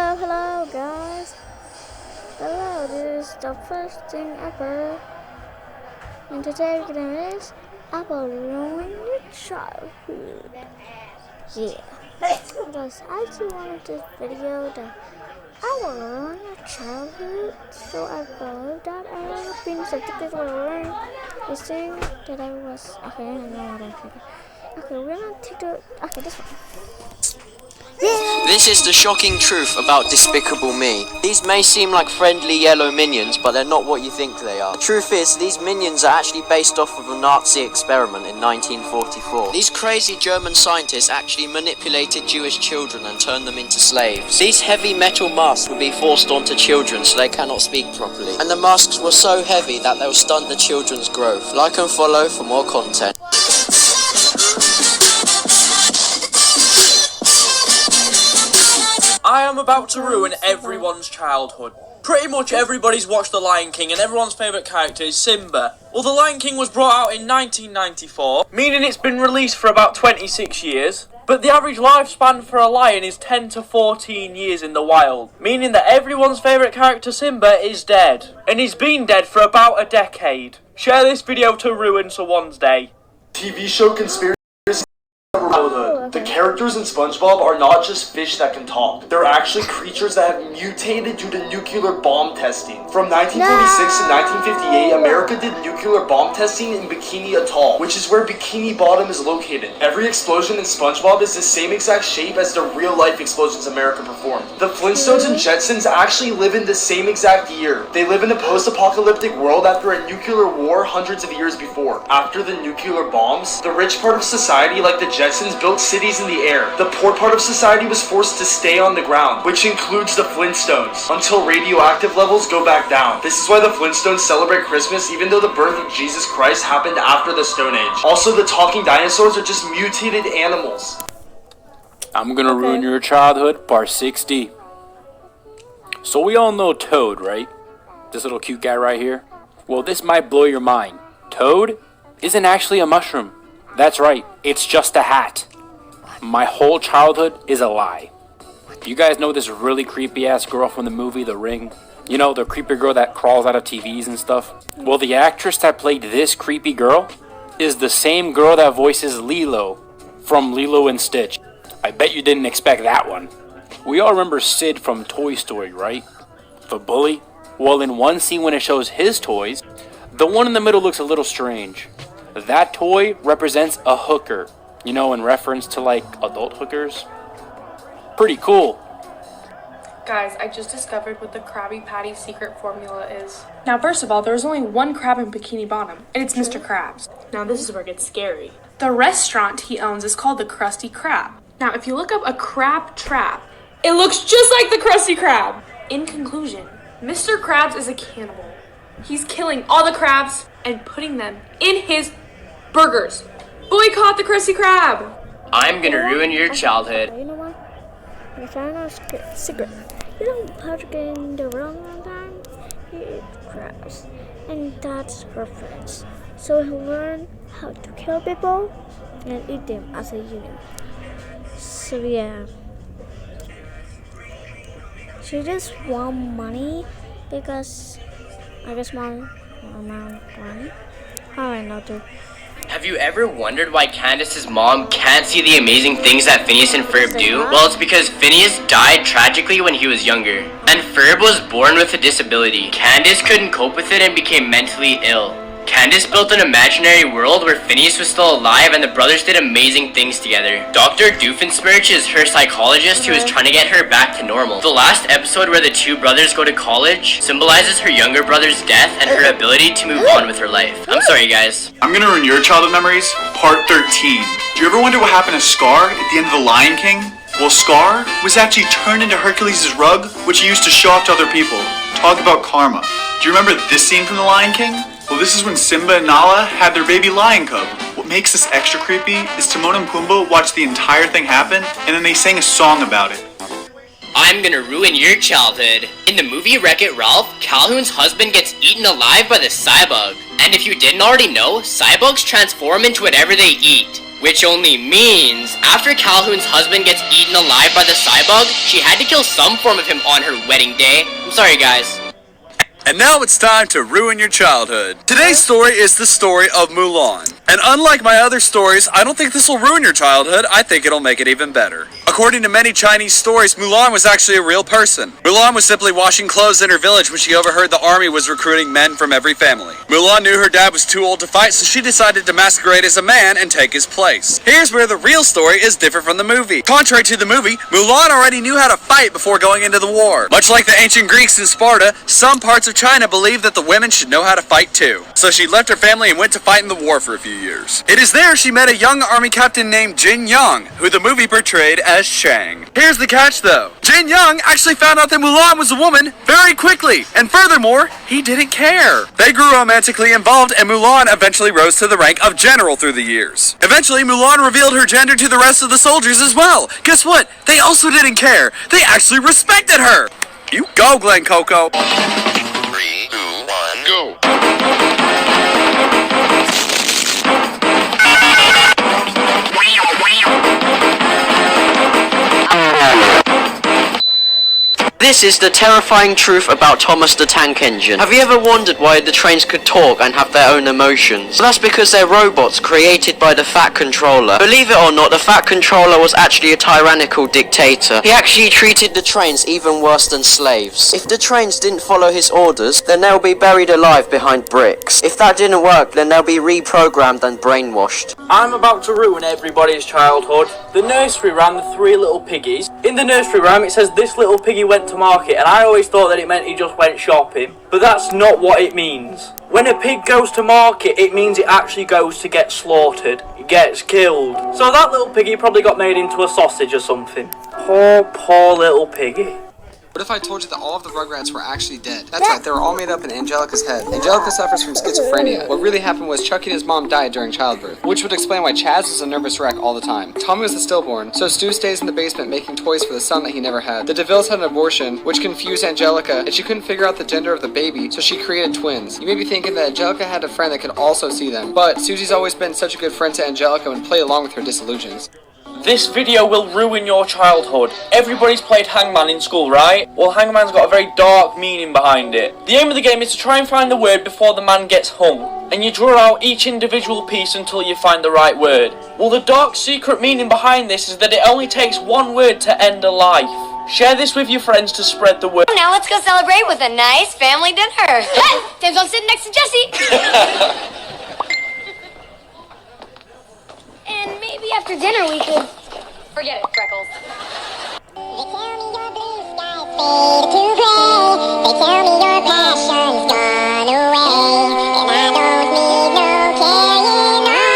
Hello guys. Hello, this is the first thing ever. And today we're gonna is about ruining your childhood. Yeah. Because I actually wanted this video that I will ruin your childhood. So I followed that I have been subjected to learn this thing that I was okay, I know what I think. Okay, we're gonna take this one. This is the shocking truth about Despicable Me. These may seem like friendly yellow minions, but they're not what you think they are. The truth is, these minions are actually based off of a Nazi experiment in 1944. These crazy German scientists actually manipulated Jewish children and turned them into slaves. These heavy metal masks would be forced onto children so they cannot speak properly. And the masks were so heavy that they'll stunt the children's growth. Like and follow for more content. I am about to ruin everyone's childhood. Pretty much everybody's watched The Lion King and everyone's favourite character is Simba. Well, The Lion King was brought out in 1994, meaning it's been released for about 26 years. But the average lifespan for a lion is 10 to 14 years in the wild, meaning that everyone's favourite character Simba is dead. And he's been dead for about a decade. Share this video to ruin someone's day. TV show conspiracy. The characters in SpongeBob are not just fish that can talk. They're actually creatures that have mutated due to nuclear bomb testing. From 1946 to 1958, America did nuclear bomb testing in Bikini Atoll, which is where Bikini Bottom is located. Every explosion in SpongeBob is the same exact shape as the real-life explosions America performed. The Flintstones and Jetsons actually live in the same exact year. They live in a post-apocalyptic world after a nuclear war hundreds of years before. After the nuclear bombs, the rich part of society, like the Jetsons, built cities in the air. The poor part of society was forced to stay on the ground, which includes the Flintstones, until radioactive levels go back down. This is why the Flintstones celebrate Christmas even though the birth of Jesus Christ happened after the Stone Age. Also, the talking dinosaurs are just mutated animals. I'm gonna ruin your childhood, part 60. So we all know Toad, right? This little cute guy right here. Well, this might blow your mind. Toad isn't actually a mushroom. That's right, it's just a hat. My whole childhood is a lie. You guys know this really creepy ass girl from the movie The Ring? You know, the creepy girl that crawls out of TVs and stuff? Well, the actress that played this creepy girl is the same girl that voices Lilo from Lilo and Stitch. I bet you didn't expect that one. We all remember Sid from Toy Story, right? The bully? Well, in one scene when it shows his toys, the one in the middle looks a little strange. That toy represents a hooker, you know, in reference to like adult hookers. Pretty cool. Guys, I just discovered what the Krabby Patty secret formula is. Now, first of all, there's only one crab in Bikini Bottom, and it's Mr. Krabs. Now, this is where it gets scary. The restaurant he owns is called the Krusty Krab. Now, if you look up a crab trap, it looks just like the Krusty Krab. In conclusion, Mr. Krabs is a cannibal. He's killing all the crabs and putting them in his burgers. Boycott the Krusty Krab! I'm gonna ruin your childhood. You know what? I found out a secret. You don't have to get in the wrong time. You eat crabs, and that's her friends. So he'll learn how to kill people and eat them as a unit. So yeah, she just want money because I guess more amount of money. How I know too. Have you ever wondered why Candace's mom can't see the amazing things that Phineas and Ferb do? Well, it's because Phineas died tragically when he was younger, and Ferb was born with a disability. Candace couldn't cope with it and became mentally ill. Candace built an imaginary world where Phineas was still alive and the brothers did amazing things together. Dr. Doofenshmirtz is her psychologist who is trying to get her back to normal. The last episode where the two brothers go to college symbolizes her younger brother's death and her ability to move on with her life. I'm sorry, guys. I'm gonna ruin your childhood memories, part 13. Do you ever wonder what happened to Scar at the end of The Lion King? Well, Scar was actually turned into Hercules' rug, which he used to show off to other people. Talk about karma. Do you remember this scene from The Lion King? Well, this is when Simba and Nala had their baby lion cub. What makes this extra creepy is Timon and Pumbaa watched the entire thing happen, and then they sang a song about it. I'm gonna ruin your childhood. In the movie Wreck-It Ralph, Calhoun's husband gets eaten alive by the cybug. And if you didn't already know, cybugs transform into whatever they eat. Which only means, after Calhoun's husband gets eaten alive by the cyborg, she had to kill some form of him on her wedding day. I'm sorry, guys. And now it's time to ruin your childhood. Today's story is the story of Mulan. And unlike my other stories, I don't think this will ruin your childhood, I think it'll make it even better. According to many Chinese stories, Mulan was actually a real person. Mulan was simply washing clothes in her village when she overheard the army was recruiting men from every family. Mulan knew her dad was too old to fight, so she decided to masquerade as a man and take his place. Here's where the real story is different from the movie. Contrary to the movie, Mulan already knew how to fight before going into the war. Much like the ancient Greeks in Sparta, some parts of China believed that the women should know how to fight too. So she left her family and went to fight in the war for a few years. It is there she met a young army captain named Jin Young, who the movie portrayed as Shang. Here's the catch though. Jin Young actually found out that Mulan was a woman very quickly, and furthermore, he didn't care. They grew romantically involved, and Mulan eventually rose to the rank of general through the years. Eventually, Mulan revealed her gender to the rest of the soldiers as well. Guess what? They also didn't care. They actually respected her. You go, Glen Coco. 3, 2, 1, go. This is the terrifying truth about Thomas the Tank Engine. Have you ever wondered why the trains could talk and have their own emotions? Well, that's because they're robots created by the Fat Controller. Believe it or not, the Fat Controller was actually a tyrannical dictator. He actually treated the trains even worse than slaves. If the trains didn't follow his orders, then they'll be buried alive behind bricks. If that didn't work, then they'll be reprogrammed and brainwashed. I'm about to ruin everybody's childhood. The nursery rhyme, The Three Little Piggies. In the nursery rhyme, it says this little piggy went to market, and I always thought that it meant he just went shopping, but that's not what it means. When a pig goes to market, it means it actually goes to get slaughtered. It gets killed. So that little piggy probably got made into a sausage or something. Poor little piggy. What if I told you that all of the Rugrats were actually dead? That's right, they were all made up in Angelica's head. Angelica suffers from schizophrenia. What really happened was Chucky and his mom died during childbirth, which would explain why Chaz was a nervous wreck all the time. Tommy was the stillborn, so Stu stays in the basement making toys for the son that he never had. The DeVilles had an abortion, which confused Angelica, and she couldn't figure out the gender of the baby, so she created twins. You may be thinking that Angelica had a friend that could also see them, but Susie's always been such a good friend to Angelica and played along with her disillusions. This video will ruin your childhood. Everybody's played Hangman in school, right? Well, Hangman's got a very dark meaning behind it. The aim of the game is to try and find the word before the man gets hung, and you draw out each individual piece until you find the right word. Well, the dark secret meaning behind this is that it only takes one word to end a life. Share this with your friends to spread the word. Now let's go celebrate with a nice family dinner. Tim's on sitting next to Jesse. And maybe after dinner we could... Forget it, Freckles. They tell me your blue skies fade to gray. They tell me your passion's gone away. And I don't need no carrying on.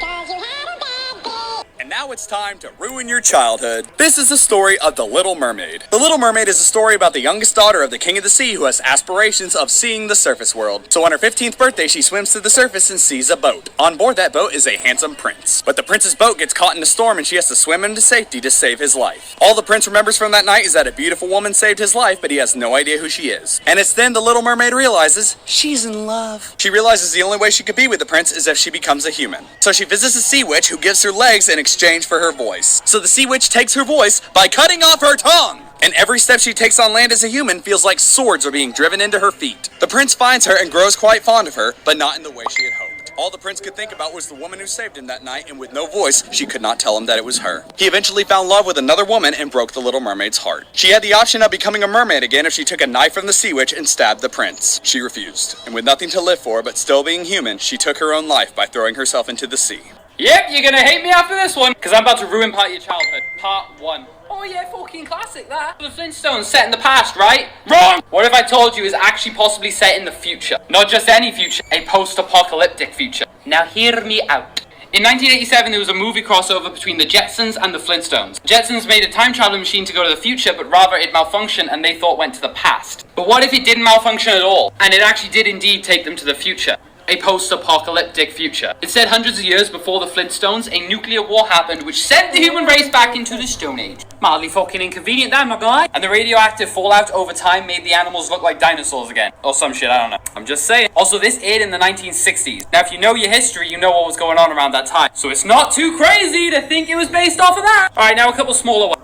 'Cause you had a bad day. And now it's time to ruin your childhood. This is the story of The Little Mermaid. The Little Mermaid is a story about the youngest daughter of the King of the Sea who has aspirations of seeing the surface world. So on her 15th birthday, she swims to the surface and sees a boat. On board that boat is a handsome prince. But the prince's boat gets caught in a storm and she has to swim into safety to save his life. All the prince remembers from that night is that a beautiful woman saved his life, but he has no idea who she is. And it's then the Little Mermaid realizes she's in love. She realizes the only way she could be with the prince is if she becomes a human. So she visits a sea witch who gives her legs in exchange for her voice. So the sea witch takes her voice by cutting off her tongue. And every step she takes on land as a human feels like swords are being driven into her feet. The prince finds her and grows quite fond of her, but not in the way she had hoped. All the prince could think about was the woman who saved him that night, and with no voice, she could not tell him that it was her. He eventually found love with another woman and broke the Little Mermaid's heart. She had the option of becoming a mermaid again if she took a knife from the sea witch and stabbed the prince. She refused, and with nothing to live for but still being human, she took her own life by throwing herself into the sea. Yep, you're gonna hate me after this one, because I'm about to ruin part of your childhood. Part 1. Oh yeah, fucking classic that. The Flintstones set in the past, right? Wrong! What if I told you it's actually possibly set in the future? Not just any future, a post-apocalyptic future. Now hear me out. In 1987, there was a movie crossover between the Jetsons and the Flintstones. Jetsons made a time travel machine to go to the future, but rather it malfunctioned and they thought went to the past. But what if it didn't malfunction at all, and it actually did indeed take them to the future? a post-apocalyptic future. It said hundreds of years before the Flintstones, a nuclear war happened which sent the human race back into the Stone Age. Mildly fucking inconvenient, that, my guy. And the radioactive fallout over time made the animals look like dinosaurs again. Or some shit, I don't know. I'm just saying. Also, this aired in the 1960s. Now, if you know your history, you know what was going on around that time. So it's not too crazy to think it was based off of that. Alright, now a couple smaller ones.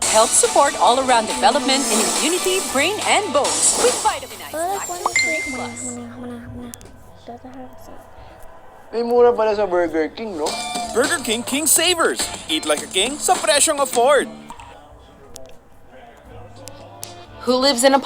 Helps support all-around development in immunity, brain, and bones with vitamin May mura pala sa Burger King, no? Burger King King Savers. Eat like a king sa presyong afford. Who lives in a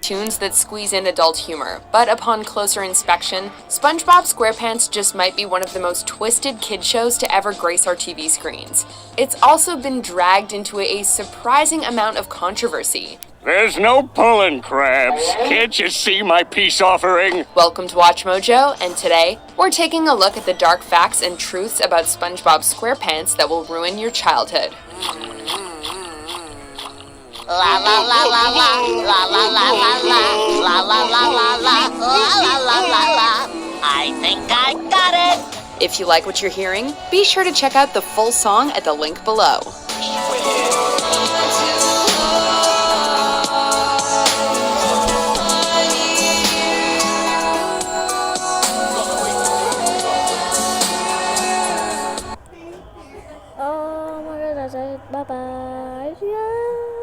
cartoons that squeeze in adult humor, but upon closer inspection, SpongeBob SquarePants just might be one of the most twisted kid shows to ever grace our TV screens. It's also been dragged into a surprising amount of controversy. There's no pulling crabs. Can't you see my peace offering? Welcome to Watch Mojo, and today, we're taking a look at the dark facts and truths about SpongeBob SquarePants that will ruin your childhood. La la la la la la la la la la la la la la la la la la la. I think I got it. If you like what you're hearing, be sure to check out the full song at the link below. Oh my god, that's it. Bye bye. Yeah.